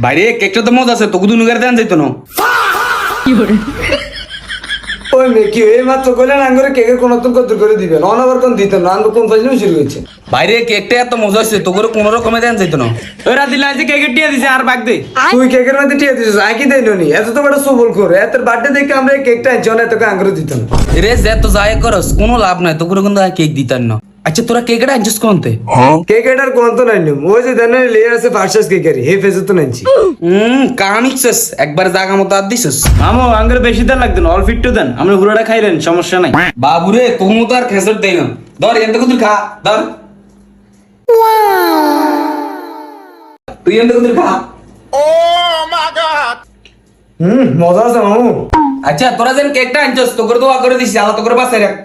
বাইরে কেকটা তো মজা আছে, তোকে দুনুগার দেন যাইতো না। ওই মেয়ে কি এই মাত্র কইলেন আঙ্গুরে কেকের কোন নতুন কত করে দিবেন, অনবার কোন দিতেন না, আঙ্গুর কোন ফাইজলাম শুরু হয়েছে। বাইরে কেকটা এত মজা হয়েছে, তোকে কোনো রকমে দেন যাইতো না। ওরা দিলে আজ কেকের টিয়া দিছে আর বাগ দে। তুই কেকের মধ্যে টিয়া দিছিস, আকি দেই নি এত তো বড় সবল করে এত বার্থডে দেখে আমরা এই কেকটা আনছি, অনেক তোকে আঙ্গুরে দিত না। রে যে তো যাই করস কোনো লাভ নাই, তোকে কিন্তু কেক দিতাম না। আচ্ছা তোরা কেকটা আনছিস কোনতে? কেক এটার কোন তো নাই নিম, ওই যে দেন লেয়ার আছে ফার্স্ট কেকেরই হে ফেজে তো নাইছি। কাহানি শেষ, একবার জাগা মতো আর দিছিস। মামু আঙ্গুর বেশি দেন লাগতো না, অল্প একটু দেন, আমরা পুরোটা খাইলেন, সমস্যা নাই। বাবুরে তোর মতো আর খেসর দেই না, ধর এনতে কুতুর খা, ধর তুই এনতে কুতুর খা। মজা আছে মামু। আচ্ছা তোরা যেন কেকটা আনছিস তোকে দোয়া করে দিছি, আল্লাহ তোকে বাঁচাই রাখ।